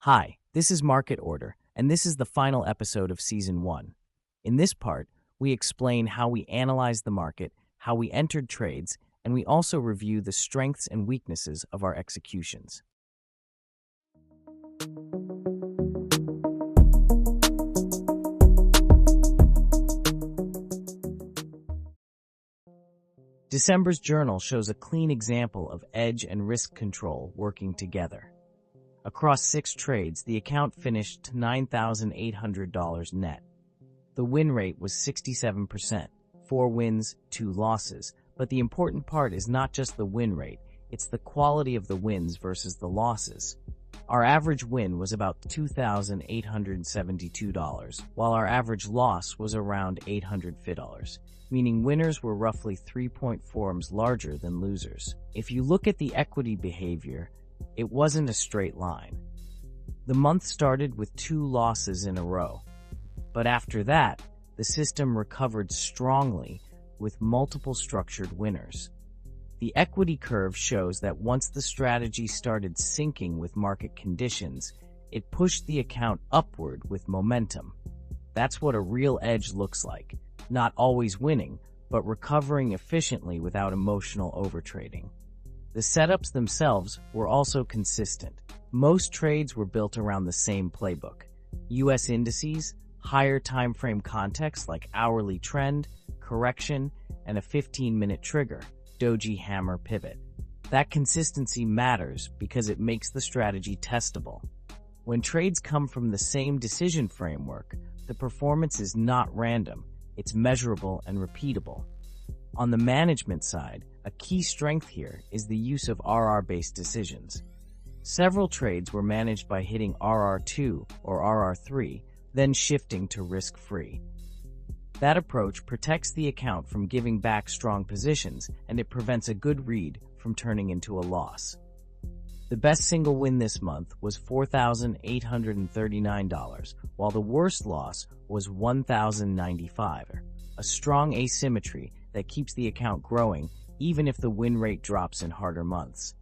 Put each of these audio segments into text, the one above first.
Hi, this is Market Order, and this is the final episode of Season 1. In this part, we explain how we analyze the market, how we entered trades, and we also review the strengths and weaknesses of our executions. December's journal shows a clean example of edge and risk control working together. Across 6 trades, the account finished $9,800 net. The win rate was 67%, 4 wins, 2 losses. But the important part is not just the win rate, it's the quality of the wins versus the losses. Our average win was about $2,872, while our average loss was around $850, meaning winners were roughly 3.4 larger than losers. If you look at the equity behavior, it wasn't a straight line. The month started with 2 losses in a row, but after that, the system recovered strongly with multiple structured winners. The equity curve shows that once the strategy started syncing with market conditions, it pushed the account upward with momentum. That's what a real edge looks like, not always winning, but recovering efficiently without emotional overtrading. The setups themselves were also consistent. Most trades were built around the same playbook. US indices, higher time frame context like hourly trend, correction, and a 15-minute trigger, doji hammer pivot. That consistency matters because it makes the strategy testable. When trades come from the same decision framework, the performance is not random, it's measurable and repeatable. On the management side, a key strength here is the use of RR-based decisions. Several trades were managed by hitting RR2 or RR3, then shifting to risk-free. That approach protects the account from giving back strong positions, and it prevents a good read from turning into a loss. The best single win this month was $4,839, while the worst loss was $1,095, a strong asymmetry that keeps the account growing even if the win rate drops in harder months.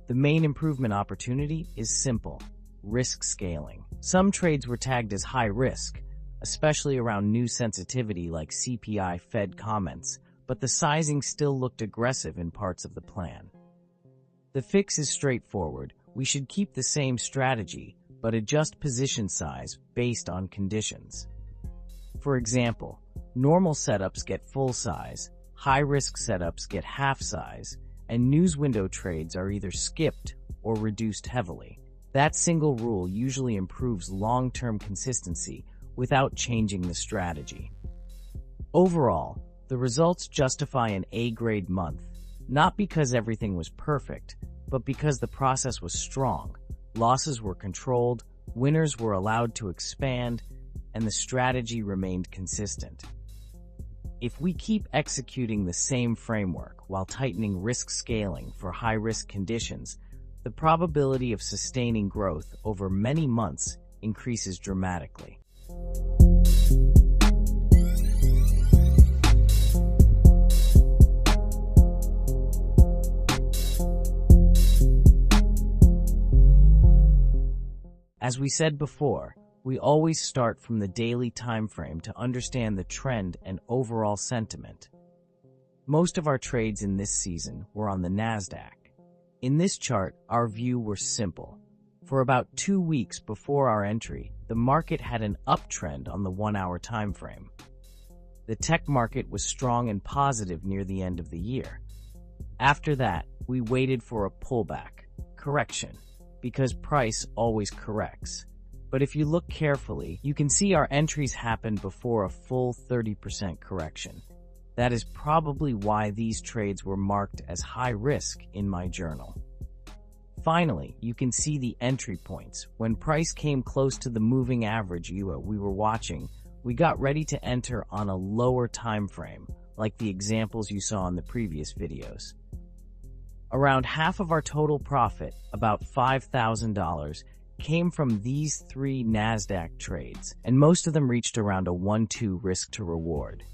The main improvement opportunity is simple: risk scaling. Some trades were tagged as high risk, especially around new sensitivity like CPI Fed comments, but the sizing still looked aggressive in parts of the plan. The fix is straightforward. We should keep the same strategy, but adjust position size based on conditions. For example, normal setups get full size, high-risk setups get half size, and news window trades are either skipped or reduced heavily. That single rule usually improves long-term consistency without changing the strategy. Overall, the results justify an A-grade month, not because everything was perfect, but because the process was strong, losses were controlled, winners were allowed to expand, and the strategy remained consistent. If we keep executing the same framework while tightening risk scaling for high-risk conditions, the probability of sustaining growth over many months increases dramatically. As we said before, we always start from the daily time frame to understand the trend and overall sentiment. Most of our trades in this season were on the Nasdaq. In this chart, our view was simple. For about 2 weeks before our entry, the market had an uptrend on the 1-hour time frame. The tech market was strong and positive near the end of the year. After that, we waited for a pullback, correction, because price always corrects. But if you look carefully, you can see our entries happened before a full 30% correction. That is probably why these trades were marked as high risk in my journal. Finally, you can see the entry points. When price came close to the moving average we were watching, we got ready to enter on a lower time frame, like the examples you saw in the previous videos. Around half of our total profit, about $5,000, came from these 3 Nasdaq trades, and most of them reached around a 1-2 risk to reward.